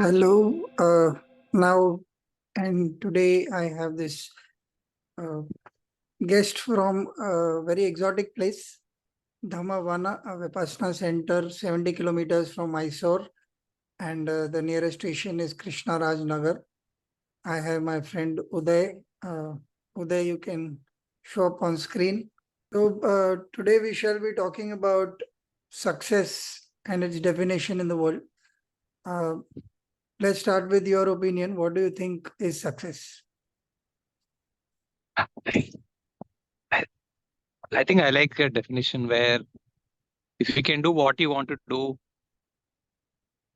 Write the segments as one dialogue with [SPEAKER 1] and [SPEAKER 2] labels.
[SPEAKER 1] Hello. Now and today I have this uh, guest from a very exotic place, Dhammavana, a Vipassana center, 70 kilometers from Mysore, and the nearest station is Krishnaraj Nagar. I have my friend Uday. Uday, you can show up on screen. So today we shall be talking about success and its definition in the world. Uh, let's start with your opinion. What do you think is success?
[SPEAKER 2] I, I think I like a definition where if you can do what you want to do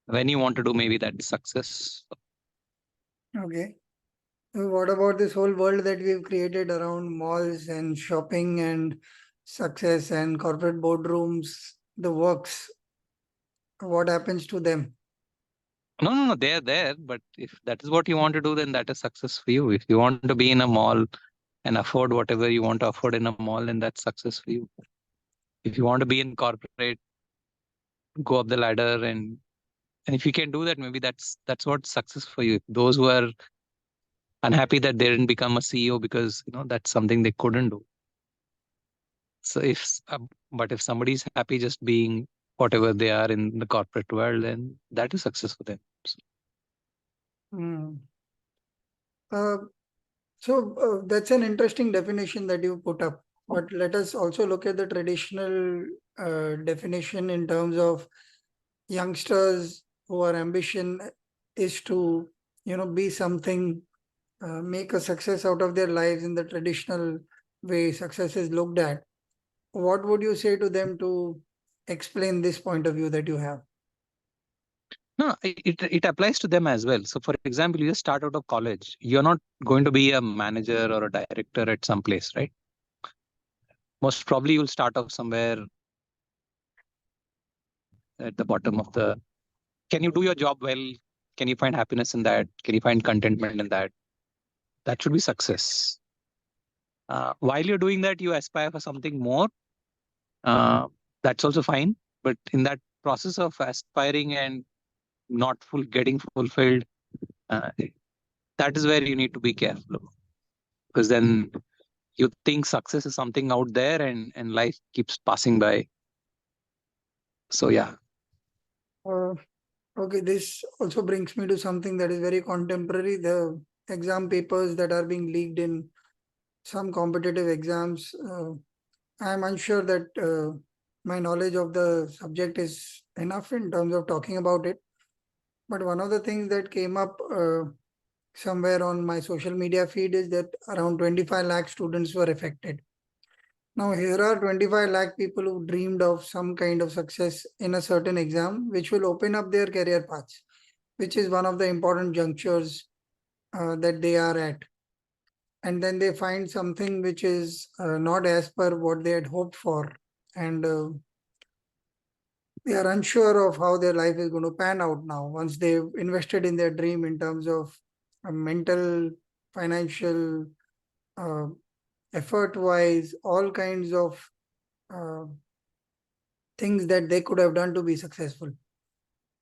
[SPEAKER 2] when you want to do, maybe that's success.
[SPEAKER 1] Okay. What about this whole world that we've created around malls and shopping and success and corporate boardrooms, the works? What happens to them?
[SPEAKER 2] No, they're there. But if that is what you want to do, then that is success for you. If you want to be in a mall and afford whatever you want to afford in a mall, then that's success for you. If you want to be in corporate, go up the ladder and if you can do that, maybe that's what success for you. Those who are unhappy that they didn't become a CEO because that's something they couldn't do. So but if somebody's happy just being whatever they are in the corporate world, then that is success for them.
[SPEAKER 1] Hmm. Uh, so that's an interesting definition that you put up. But let us also look at the traditional definition in terms of youngsters who are ambition is to, be something, make a success out of their lives in the traditional way success is looked at. What would you say to them to explain this point of view that you have?
[SPEAKER 2] No, it applies to them as well. So, for example, you just start out of college. You're not going to be a manager or a director at some place, right? Most probably, you'll start off somewhere at the bottom of the. Can you do your job well? Can you find happiness in that? Can you find contentment in that? That should be success. While you're doing that, you aspire for something more. That's also fine. But in that process of aspiring and not getting fulfilled, uh, that is where you need to be careful, because then you think success is something out there and life keeps passing by. So yeah.
[SPEAKER 1] Uh, okay, this also brings me to something that is very contemporary, the exam papers that are being leaked in some competitive exams. I'm unsure that my knowledge of the subject is enough in terms of talking about it. But one of the things that came up somewhere on my social media feed is that around 25 lakh students were affected. Now, here are 25 lakh people who dreamed of some kind of success in a certain exam, which will open up their career paths, which is one of the important junctures that they are at. And then they find something which is not as per what they had hoped for. And they are unsure of how their life is going to pan out now once they've invested in their dream in terms of mental, financial, uh, effort wise, all kinds of uh, things that they could have done to be successful.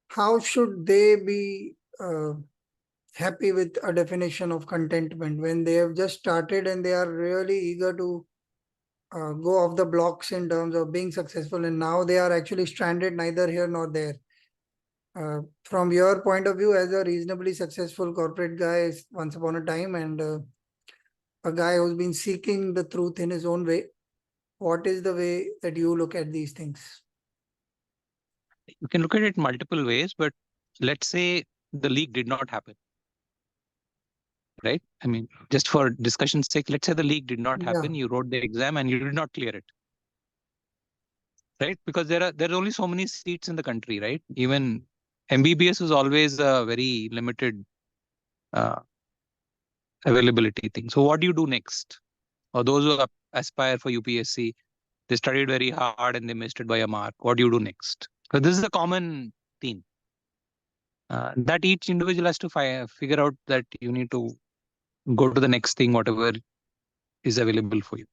[SPEAKER 1] How should they be happy with a definition of contentment when they have just started and they are really eager to go off the blocks in terms of being successful, and now they are actually stranded neither here nor there? From your point of view, as a reasonably successful corporate guy once upon a time, and a guy who's been seeking the truth in his own way, what is the way that you look at these things?
[SPEAKER 2] You can look at it multiple ways, but let's say the leak did not happen, right? I mean, just for discussion's sake, let's say the leak did not
[SPEAKER 1] Yeah.
[SPEAKER 2] happen. You wrote the exam and you did not clear it, right? Because there are only so many seats in the country, right? Even MBBS was always a very limited uh, availability thing. So what do you do next? Or those who aspire for UPSC, they studied very hard and they missed it by a mark. What do you do next? Because this is a common theme. That each individual has to figure out that you need to go to the next thing, whatever is available for you.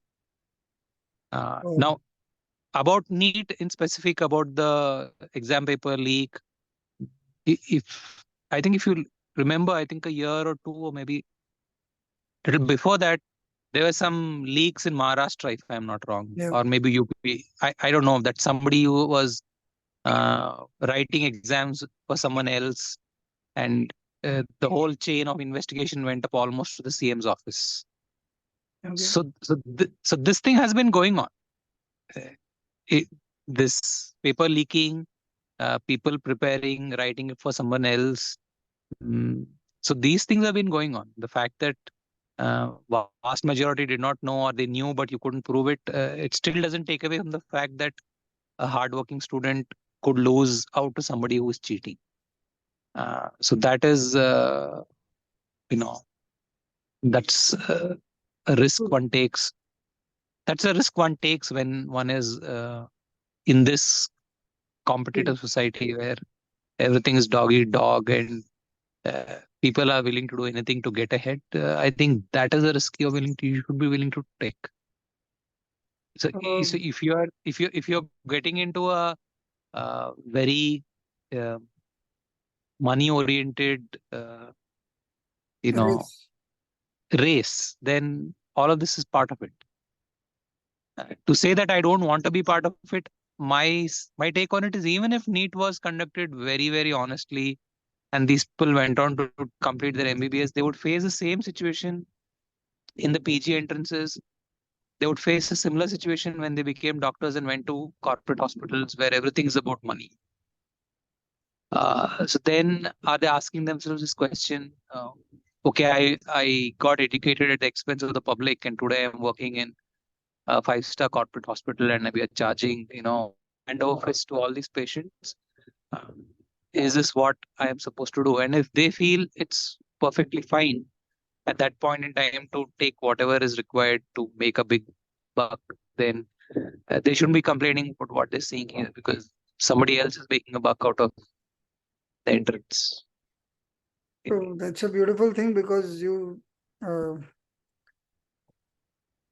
[SPEAKER 1] Oh,
[SPEAKER 2] Now, about NEET in specific, about the exam paper leak, if I think if you remember, I think a year or two, or maybe a little before that, there were some leaks in Maharashtra, if I'm not wrong,
[SPEAKER 1] Yeah.
[SPEAKER 2] or maybe UP. I don't know, that somebody who was writing exams for someone else, and the whole chain of investigation went up almost to the CM's office.
[SPEAKER 1] Okay.
[SPEAKER 2] So this thing has been going on. Uh, this paper leaking, people preparing, writing it for someone else. Mm. So these things have been going on. The fact that vast majority did not know, or they knew but you couldn't prove it, it still doesn't take away from the fact that a hardworking student could lose out to somebody who is cheating. So that is, you know, that's a risk one takes. That's a risk one takes when one is in this competitive society where everything is dog eat dog, and people are willing to do anything to get ahead. I think that is a risk you should be willing to take. So, so
[SPEAKER 1] Um,
[SPEAKER 2] if you're getting into a very uh, money oriented you know
[SPEAKER 1] Risk.
[SPEAKER 2] race, then all of this is part of it. To say that I don't want to be part of it, my take on it is, even if NEET was conducted very, very honestly, and these people went on to complete their MBBS, they would face the same situation in the PG entrances. They would face a similar situation when they became doctors and went to corporate hospitals where everything is about money. So then, are they asking themselves this question? Okay, I got educated at the expense of the public, and today I'm working in a five-star corporate hospital, and we are charging, hand over fist to all these patients. Um, is this what I am supposed to do? And if they feel it's perfectly fine at that point in time to take whatever is required to make a big buck, then they shouldn't be complaining about what they're seeing here, because somebody else is making a buck out of the entrance.
[SPEAKER 1] So that's a beautiful thing because uh,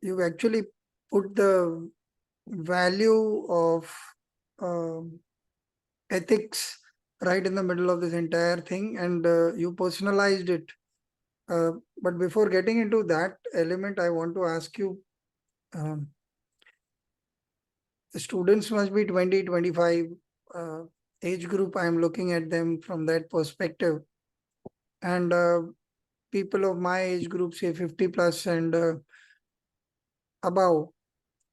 [SPEAKER 1] you actually put the value of um ethics right in the middle of this entire thing, and you personalized it. But before getting into that element, I want to ask you, um, the students must be 20, 25 age group. I'm looking at them from that perspective. And people of my age group, say 50 plus and above,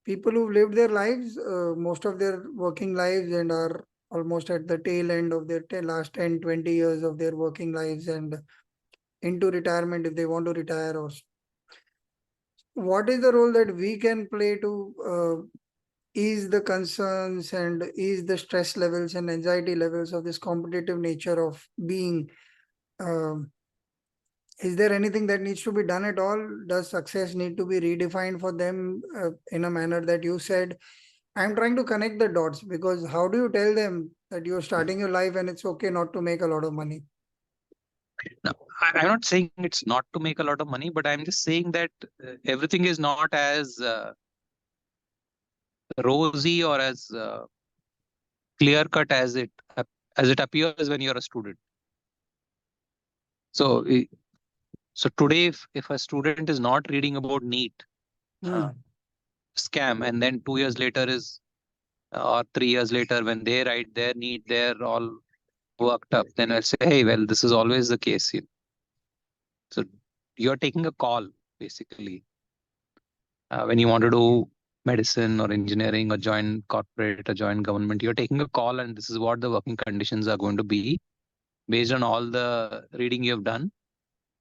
[SPEAKER 1] people who've lived their lives, most of their working lives, and are almost at the tail end of their last 10, 20 years of their working lives, and into retirement if they want to retire. Or what is the role that we can play to ease the concerns and ease the stress levels and anxiety levels of this competitive nature of being? um is there anything that needs to be done at all? Does success need to be redefined for them in a manner that you said? I'm trying to connect the dots, because how do you tell them that you're starting your life and it's okay not to make a lot of money?
[SPEAKER 2] Now, I'm not saying it's not to make a lot of money, but I'm just saying that everything is not as rosy or as clear cut as it appears when you're a student. So, so today, if a student is not reading about NEET uh,
[SPEAKER 1] Hmm.
[SPEAKER 2] scam, and then 2 years later is or 3 years later when they write their NEET, they're all worked up, then I'll say, hey, well, this is always the case. So you're taking a call basically when you want to do medicine or engineering or join corporate or join government. You're taking a call, and this is what the working conditions are going to be based on all the reading you've done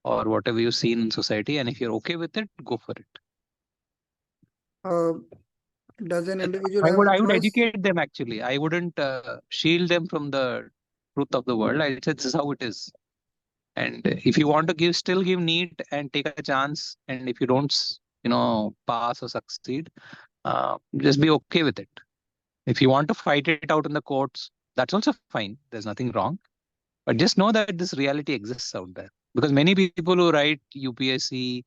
[SPEAKER 2] or whatever you've seen in society. And if you're okay with it, go for it.
[SPEAKER 1] uh, does an
[SPEAKER 2] Uh,
[SPEAKER 1] individual have a
[SPEAKER 2] I would
[SPEAKER 1] choice?
[SPEAKER 2] educate them actually. I wouldn't shield them from the truth of the world. I said this is how it is. And if you want to give, still give NEET and take a chance. And if you don't, pass or succeed, just be okay with it. If you want to fight it out in the courts, that's also fine. There's nothing wrong. But just know that this reality exists out there. Because many people who write UPSC,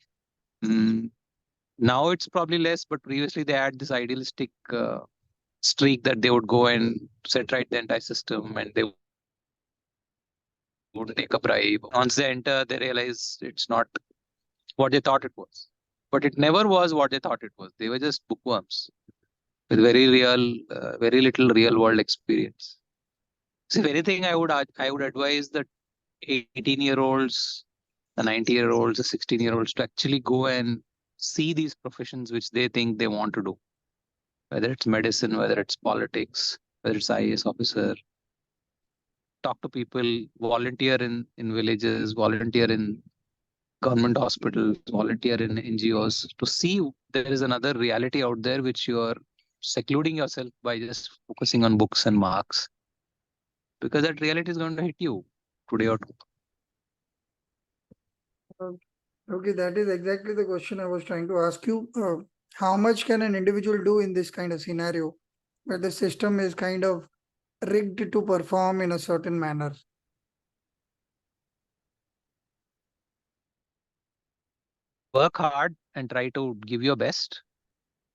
[SPEAKER 2] mm, now it's probably less, but previously they had this idealistic streak that they would go and set right the entire system, and they would take a bribe. Once they enter, they realize it's not what they thought it was. But it never was what they thought it was. They were just bookworms with very little real world experience. So if anything, I would advise the 18-year-olds, the 90-year-olds, the 16-year-olds to actually go and see these professions which they think they want to do, whether it's medicine, whether it's politics, whether it's IAS officer. Talk to people, volunteer in villages, volunteer in government hospitals, volunteer in NGOs to see there is another reality out there which you are secluding yourself by just focusing on books and marks, because that reality is going to hit you today or tomorrow.
[SPEAKER 1] Okay, that is exactly the question I was trying to ask you. How much can an individual do in this kind of scenario where the system is kind of rigged to perform in a certain manner?
[SPEAKER 2] Work hard and try to give your best.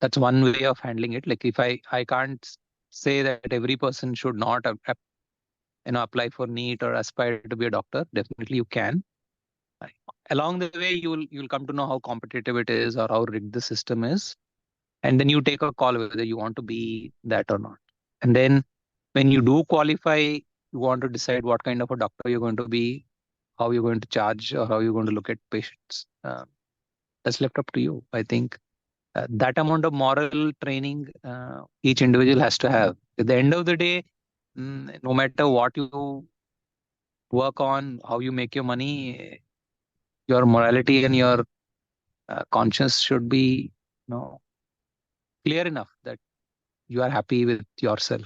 [SPEAKER 2] That's one way of handling it. Like if I can't say that every person should not apply for NEET or aspire to be a doctor. Definitely you can. Along the way, you'll come to know how competitive it is or how rigged the system is, and then you take a call whether you want to be that or not. And then when you do qualify, you want to decide what kind of a doctor you're going to be, how you're going to charge, or how you're going to look at patients. That's left up to you. I think that amount of moral training each individual has to have. At the end of the day, no matter what you work on, how you make your money, your morality and your conscience should be, clear enough that you are happy with yourself.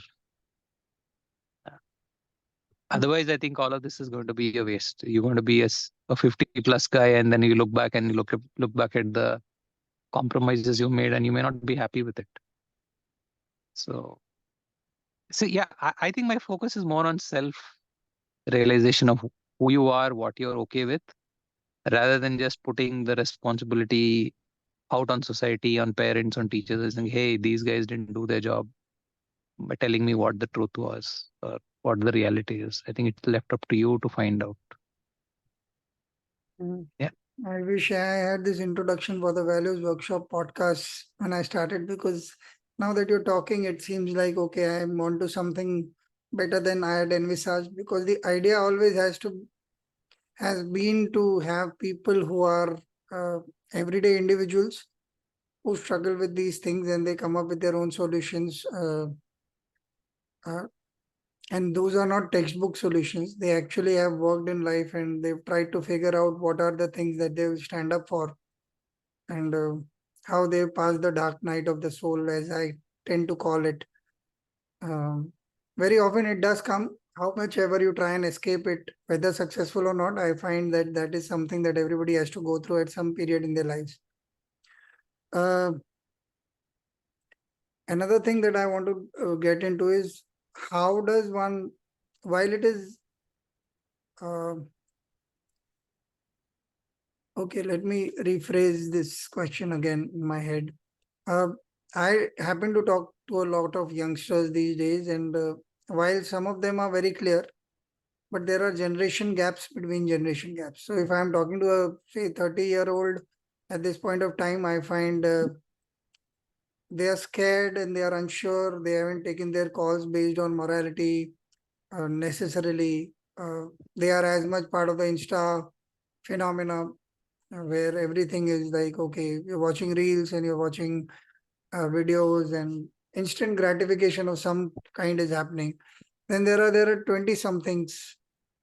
[SPEAKER 2] Otherwise, I think all of this is going to be a waste. You're going to be a 50 plus guy, and then you look back and you look back at the compromises you made, and you may not be happy with it. So yeah, I think my focus is more on self realization of who you are, what you're okay with, rather than just putting the responsibility out on society, on parents, on teachers, and saying, hey, these guys didn't do their job by telling me what the truth was or what the reality is. I think it's left up to you to find out. Yeah.
[SPEAKER 1] I wish I had this introduction for the Values Workshop podcast when I started, because now that you're talking, it seems like, okay, I'm onto something better than I had envisaged, because the idea always has been to have people who are everyday individuals who struggle with these things and they come up with their own solutions. Uh, and those are not textbook solutions. They actually have worked in life and they've tried to figure out what are the things that they will stand up for, and how they pass the dark night of the soul, as I tend to call it. Um, Very often it does come. How much ever you try and escape it, whether successful or not, I find that that is something that everybody has to go through at some period in their lives. Another thing that I want to get into is, how does one, while it is uh, okay, let me rephrase this question again in my head. Uh, I happen to talk to a lot of youngsters these days, and while some of them are very clear, but there are generation gaps between generation gaps. So if I'm talking to a, say, 30-year-old at this point of time, I find they are scared and they are unsure. They haven't taken their calls based on morality necessarily. They are as much part of the Insta phenomena, where everything is like, okay, you're watching reels and you're watching videos and instant gratification of some kind is happening. Then there are 20 somethings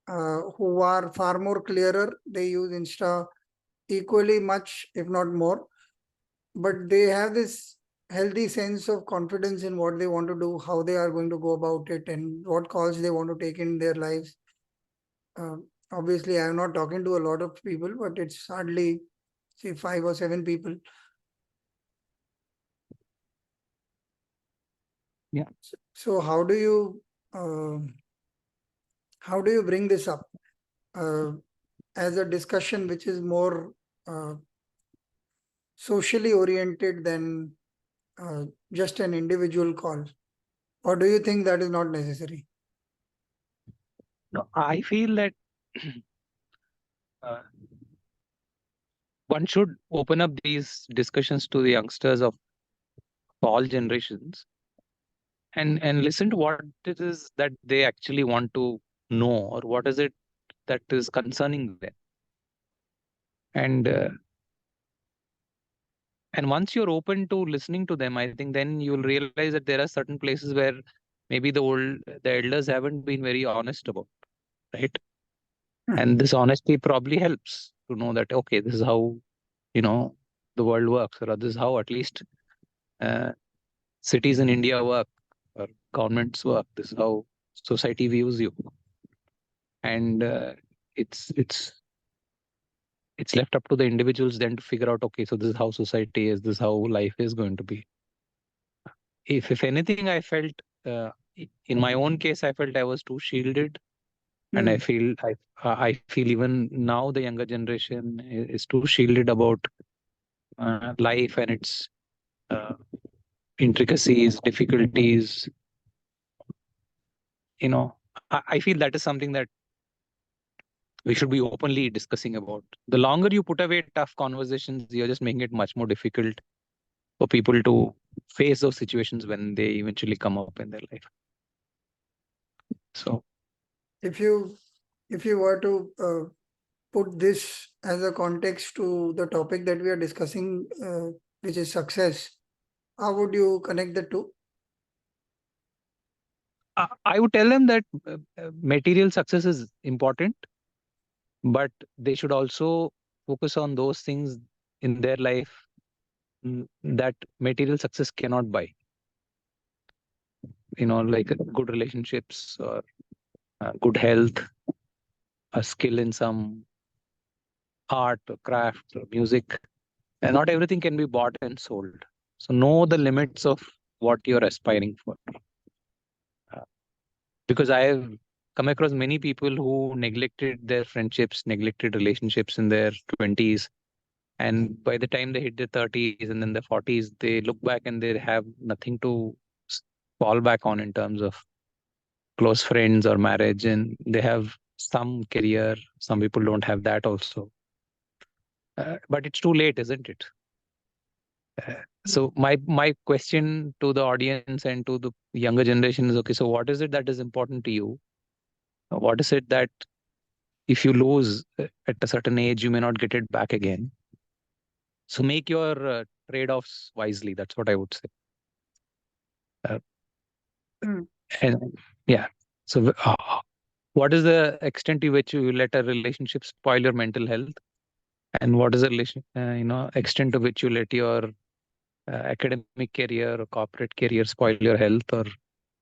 [SPEAKER 1] who are far more clearer. They use Insta equally much, if not more, but they have this healthy sense of confidence in what they want to do, how they are going to go about it, and what calls they want to take in their lives. Obviously, I'm not talking to a lot of people, but it's hardly, say, 5 or 7 people.
[SPEAKER 2] Yeah.
[SPEAKER 1] So how do you bring this up as a discussion which is more uh, socially oriented than just an individual call? Or do you think that is not necessary?
[SPEAKER 2] No, I feel that uh, one should open up these discussions to the youngsters of all generations and listen to what it is that they actually want to know, or what is it that is concerning them. And and once you're open to listening to them, I think then you'll realize that there are certain places where maybe the elders haven't been very honest about, right? And this honesty probably helps to know that, okay, this is how, you know, the world works, or this is how at least uh, cities in India work, or governments work. This is how society views you. And it's it's it's left up to the individuals then to figure out, okay, so this is how society is, this is how life is going to be. If anything, I felt in my own case, I felt I was too shielded, and
[SPEAKER 1] Hmm.
[SPEAKER 2] I feel even now the younger generation is too shielded about life and its uh, intricacies, difficulties. You know, I feel that is something that we should be openly discussing about. The longer you put away tough conversations, you're just making it much more difficult for people to face those situations when they eventually come up in their life. So
[SPEAKER 1] If you were to put this as a context to the topic that we are discussing, which is success, how would you connect the two?
[SPEAKER 2] I would tell them that material success is important, but they should also focus on those things in their life that material success cannot buy. You know, like good relationships, or good health, a skill in some art or craft or music. And not everything can be bought and sold. So know the limits of what you're aspiring for. Uh, because I have come across many people who neglected their friendships, neglected relationships in their 20s. And by the time they hit their 30s and then their 40s, they look back and they have nothing to fall back on in terms of close friends or marriage. And they have some career. Some people don't have that also. But it's too late, isn't it? So my question to the audience and to the younger generation is, okay, so what is it that is important to you? What is it that if you lose at a certain age, you may not get it back again? So make your trade-offs wisely. That's what I would say. Uh,
[SPEAKER 1] Hmm.
[SPEAKER 2] and yeah. So what is the extent to which you let a relationship spoil your mental health, and what is the extent to which you let your academic career or corporate career spoil your health, or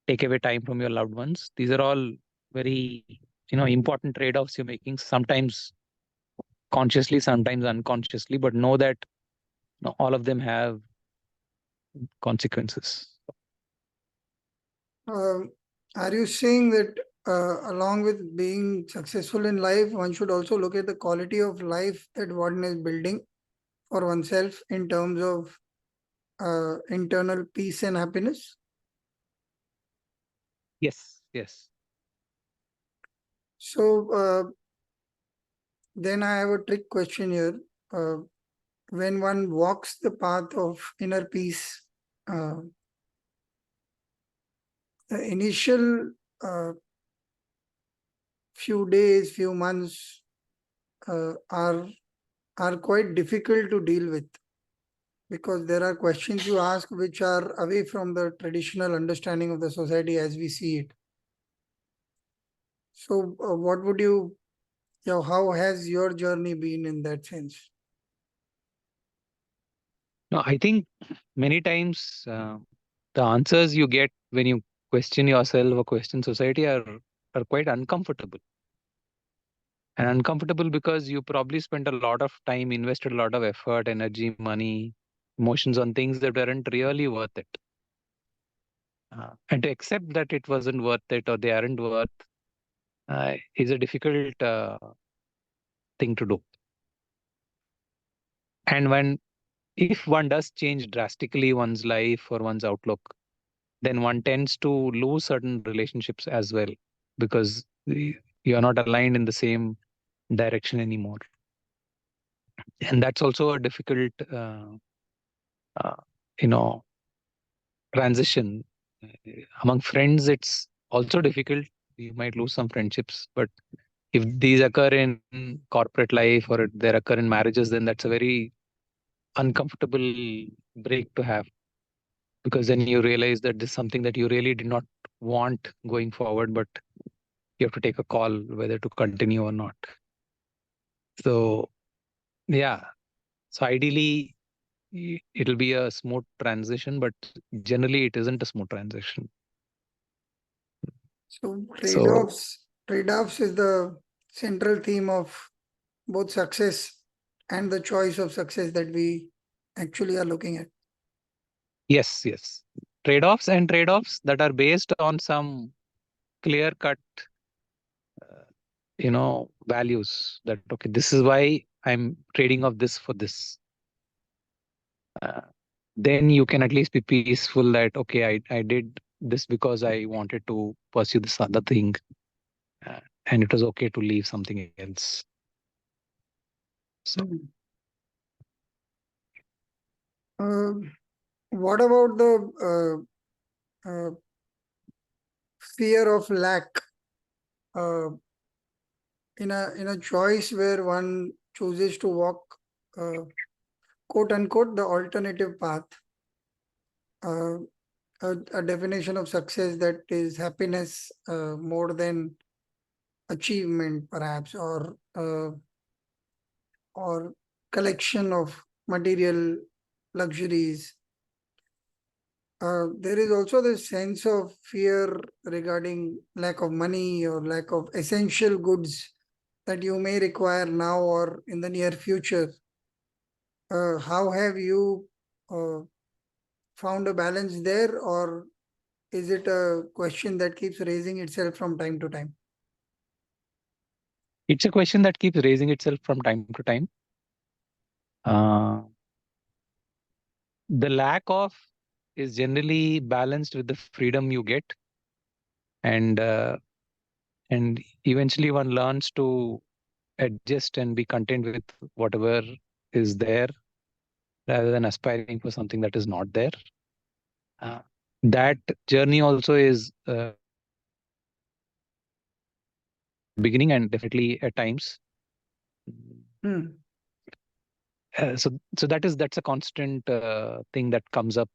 [SPEAKER 2] take away time from your loved ones? These are all very, important trade-offs you're making, sometimes consciously, sometimes unconsciously, but know that all of them have consequences.
[SPEAKER 1] Um, are you saying that along with being successful in life, one should also look at the quality of life that one is building for oneself in terms of internal peace and happiness?
[SPEAKER 2] Yes, yes.
[SPEAKER 1] So then I have a trick question here. Uh, when one walks the path of inner peace, uh, the initial few days, few months uh, are are quite difficult to deal with because there are questions you ask which are away from the traditional understanding of the society as we see it. So, what would how has your journey been in that sense?
[SPEAKER 2] No, I think many times the answers you get when you question yourself or question society are quite uncomfortable. And uncomfortable because you probably spent a lot of time, invested a lot of effort, energy, money, emotions on things that weren't really worth it. And to accept that it wasn't worth it, or they aren't worth, is a difficult thing to do. And if one does change drastically one's life or one's outlook, then one tends to lose certain relationships as well, because You are not aligned in the same direction anymore, and that's also a difficult, uh, you know, transition. Among friends, it's also difficult. You might lose some friendships, but if these occur in corporate life or they occur in marriages, then that's a very uncomfortable break to have, because then you realize that this is something that you really did not want going forward, but you have to take a call whether to continue or not. So, yeah. So, ideally, it'll be a smooth transition, but generally, it isn't a smooth transition.
[SPEAKER 1] So
[SPEAKER 2] So,
[SPEAKER 1] trade-offs is the central theme of both success and the choice of success that we actually are looking at.
[SPEAKER 2] yes, yes. Trade offs that are based on some clear cut, values that, okay, this is why I'm trading off this for this. Uh, then you can at least be peaceful that, okay, I did this because I wanted to pursue this other thing, uh, and it was okay to leave something else. So,
[SPEAKER 1] Hmm. What about the fear of lack uh, in a choice where one chooses to walk uh, quote unquote the alternative path, uh, a definition of success that is happiness more than achievement perhaps, or collection of material luxuries. There is also this sense of fear regarding lack of money or lack of essential goods that you may require now or in the near future. How have you uh, found a balance there, or is it a question that keeps raising itself from time to time?
[SPEAKER 2] it's a question that keeps raising itself from time to time. Uh, the lack of is generally balanced with the freedom you get, and eventually one learns to adjust and be content with whatever is there, rather than aspiring for something that is not there. Uh, that journey also is beginning and definitely at times.
[SPEAKER 1] Hmm.
[SPEAKER 2] So that's a constant thing that comes up.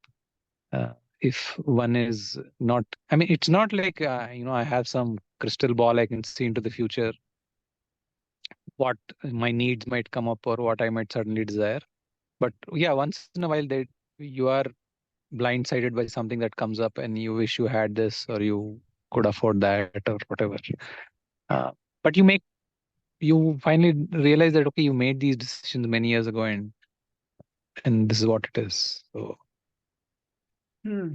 [SPEAKER 2] Uh, if one is not, I mean, it's not like I have some crystal ball I can see into the future, what my needs might come up or what I might suddenly desire. But yeah, once in a while, you are blindsided by something that comes up, and you wish you had this or you could afford that or whatever. Uh, but you finally realize that, okay, you made these decisions many years ago, and this is what it is.
[SPEAKER 1] Hmm.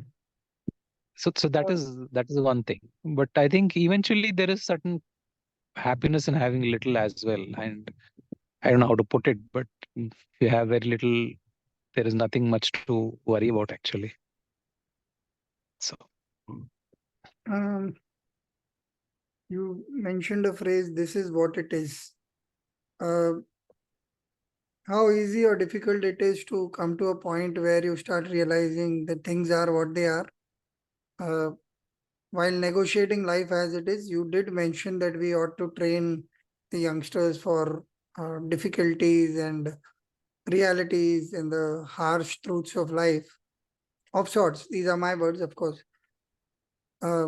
[SPEAKER 2] So that is one thing. But I think eventually there is certain happiness in having little as well. And I don't know how to put it, but if you have very little, there is nothing much to worry about actually. So,
[SPEAKER 1] Um, you mentioned a phrase, this is what it is. Uh, how easy or difficult it is to come to a point where you start realizing that things are what they are. Uh, while negotiating life as it is, you did mention that we ought to train the youngsters for difficulties and realities and the harsh truths of life, of sorts. These are my words, of course. Uh,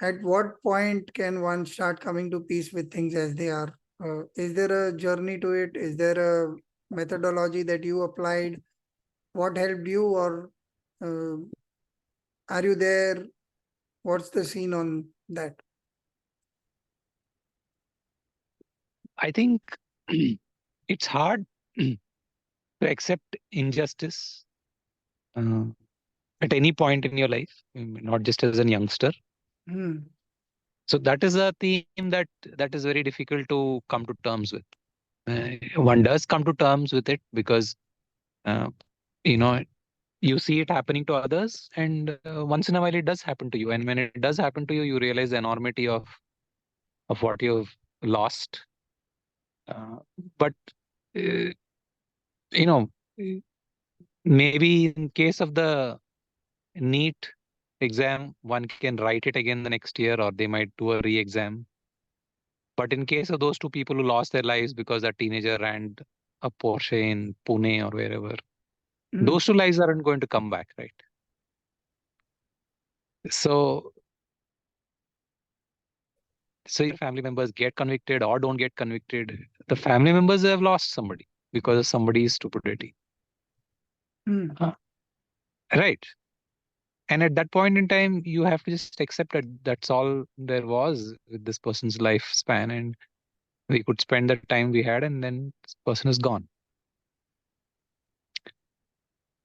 [SPEAKER 1] at what point can one start coming to peace with things as they are? Is there a journey to it? Is there a methodology that you applied? What helped you, or uh, are you there? What's the scene on that?
[SPEAKER 2] I think it's hard to accept injustice uh, at any point in your life, not just as a youngster.
[SPEAKER 1] Hmm.
[SPEAKER 2] So that is a theme that is very difficult to come to terms with. One does come to terms with it because uh, you know you see it happening to others, and once in a while it does happen to you. And when it does happen to you, you realize the enormity of of what you've lost. But you know, maybe in case of the NEET exam, one can write it again the next year, or they might do a re-exam. But in case of those two people who lost their lives because a teenager ran a Porsche in Pune or wherever, those two lives aren't going to come back, right? So, your family members get convicted or don't get convicted, the family members have lost somebody because of somebody's stupidity. Right. And at that point in time, you have to just accept that that's all there was with this person's lifespan, and we could spend the time we had, and then this person is gone.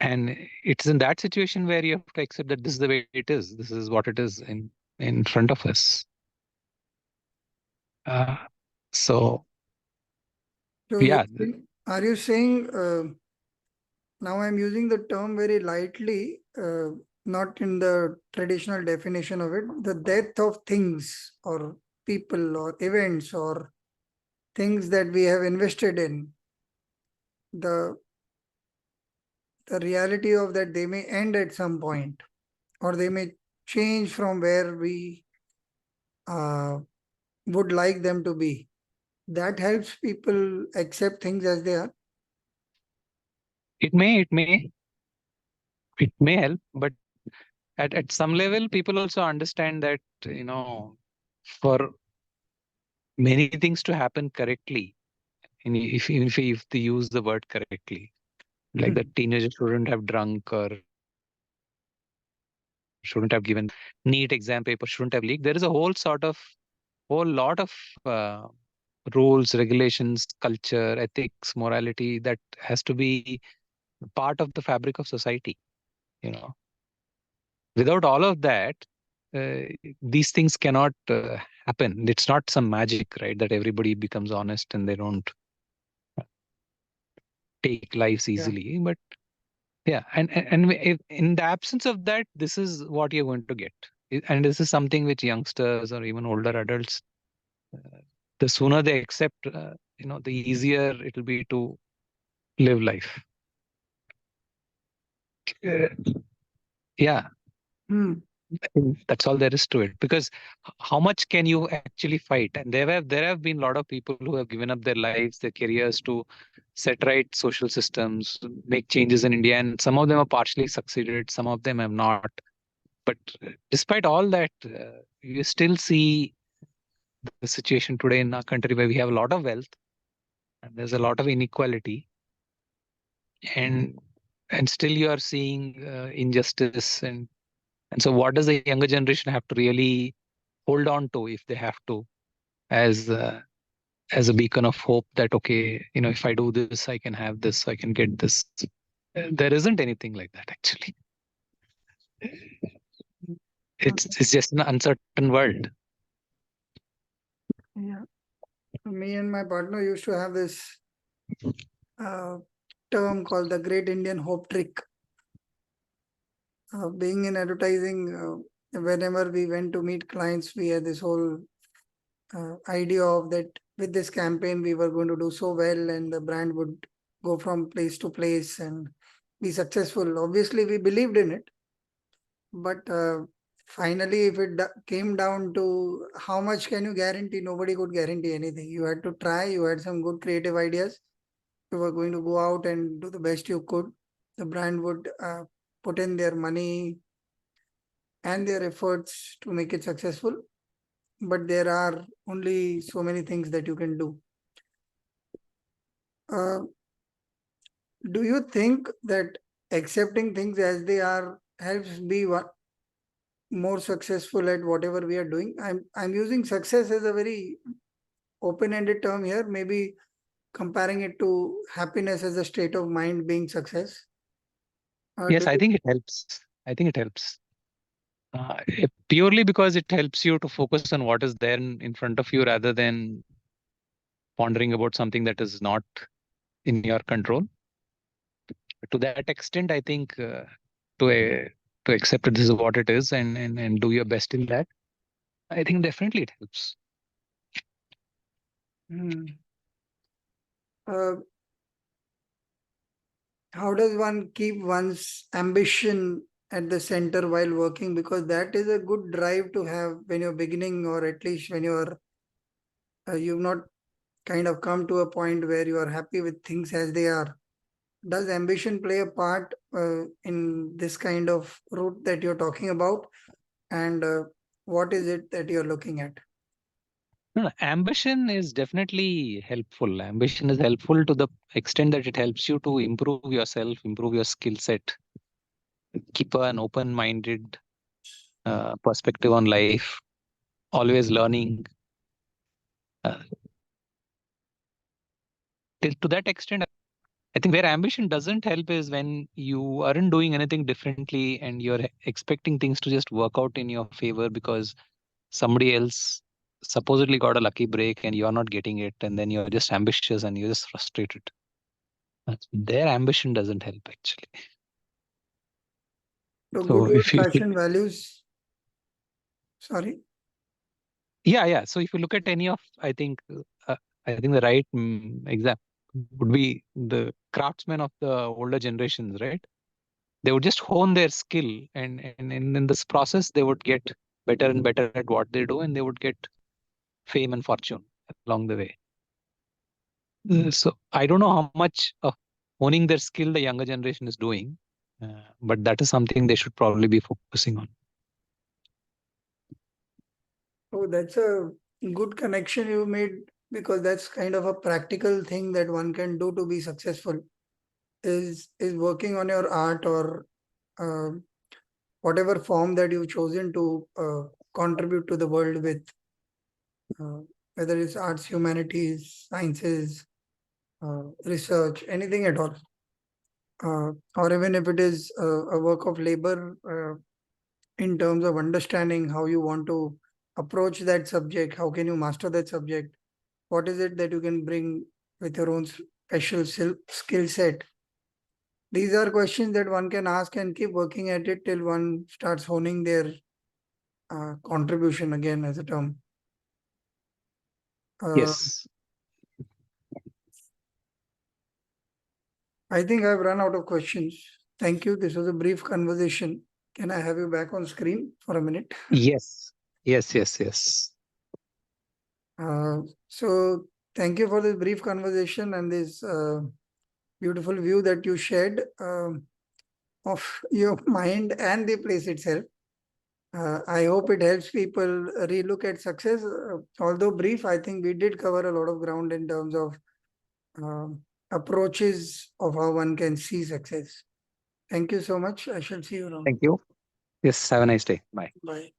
[SPEAKER 2] And it's in that situation where you have to accept that this is the way it is. This is what it is in front of us. So yeah.
[SPEAKER 1] Are you saying, now I'm using the term very lightly, not in the traditional definition of it, the death of things or people or events or things that we have invested in, the reality of that they may end at some point, or they may change from where we would like them to be. That helps people accept things as they are.
[SPEAKER 2] It may help, but at some level, people also understand that, for many things to happen correctly, and if they use the word correctly, like the teenager shouldn't have drunk or shouldn't have given NEET exam paper, shouldn't have leaked. There is a whole lot of rules, regulations, culture, ethics, morality that has to be part of the fabric of society. Without all of that, uh, these things cannot happen. It's not some magic, right? That everybody becomes honest and they don't take lives easily. But yeah, and if, in the absence of that, this is what you're going to get. And this is something which youngsters or even older adults, the sooner they accept, the easier it'll be to live life. Yeah. That's all there is to it. Because how much can you actually fight? And there have been a lot of people who have given up their lives, their careers to set right social systems, make changes in India, and some of them have partially succeeded, some of them have not. But despite all that, you still see the situation today in our country where we have a lot of wealth and there's a lot of inequality, and still you are seeing injustice, and so what does the younger generation have to really hold on to, if they have to, as a beacon of hope that, okay, if I do this, I can have this, I can get this. There isn't anything like that, actually. It's just an uncertain world.
[SPEAKER 1] Yeah. Me and my partner used to have this term called the Great Indian Hope Trick. Being in advertising, whenever we went to meet clients, we had this whole idea of that with this campaign, we were going to do so well and the brand would go from place to place and be successful. Obviously, we believed in it. But finally, if it came down to how much can you guarantee, nobody could guarantee anything. You had to try, you had some good creative ideas. You were going to go out and do the best you could. The brand would put in their money and their efforts to make it successful. But there are only so many things that you can do. Do you think that accepting things as they are helps be more successful at whatever we are doing? I'm using success as a very open-ended term here, maybe comparing it to happiness as a state of mind being success.
[SPEAKER 2] Yes, I think it helps. Purely because it helps you to focus on what is there in front of you rather than pondering about something that is not in your control. To that extent, I think to accept that this is what it is and do your best in that, I think definitely it helps.
[SPEAKER 1] Hmm. Uh, how does one keep one's ambition at the center while working? Because that is a good drive to have when you're beginning, or at least when you've not kind of come to a point where you are happy with things as they are. Does ambition play a part in this kind of route that you're talking about? And what is it that you're looking at?
[SPEAKER 2] No, ambition is definitely helpful. Ambition is helpful to the extent that it helps you to improve yourself, improve your skill set, keep an open-minded perspective on life, always learning. Uh, to that extent, I think where ambition doesn't help is when you aren't doing anything differently and you're expecting things to just work out in your favor because somebody else supposedly got a lucky break and you're not getting it, and then you're just ambitious and you're just frustrated. Their ambition doesn't help actually.
[SPEAKER 1] So, good
[SPEAKER 2] So
[SPEAKER 1] old
[SPEAKER 2] if you
[SPEAKER 1] fashioned values. Sorry.
[SPEAKER 2] yeah. So if you look at any of, I think the right example would be the craftsmen of the older generations, right? They would just hone their skill, and in this process, they would get better and better at what they do, and they would get fame and fortune along the way. So I don't know how much of honing their skill the younger generation is doing, but that is something they should probably be focusing on.
[SPEAKER 1] Oh, that's a good connection you made, because that's kind of a practical thing that one can do to be successful. Is working on your art, or uh, whatever form that you've chosen to contribute to the world with, uh, whether it's arts, humanities, sciences, research, anything at all. Or even if it is a work of labor, in terms of understanding how you want to approach that subject, how can you master that subject, what is it that you can bring with your own special skill set. These are questions that one can ask and keep working at it till one starts honing their contribution, again as a term. Uh,
[SPEAKER 2] Yes.
[SPEAKER 1] I think I've run out of questions. Thank you. This was a brief conversation. Can I have you back on screen for a minute?
[SPEAKER 2] Yes. Yes.
[SPEAKER 1] So thank you for this brief conversation and this beautiful view that you shared of your mind and the place itself. I hope it helps people relook at success. Although brief, I think we did cover a lot of ground in terms of approaches of how one can see success. Thank you so much. I shall see you around.
[SPEAKER 2] Thank you. Yes. Have a nice day. Bye.
[SPEAKER 1] Bye.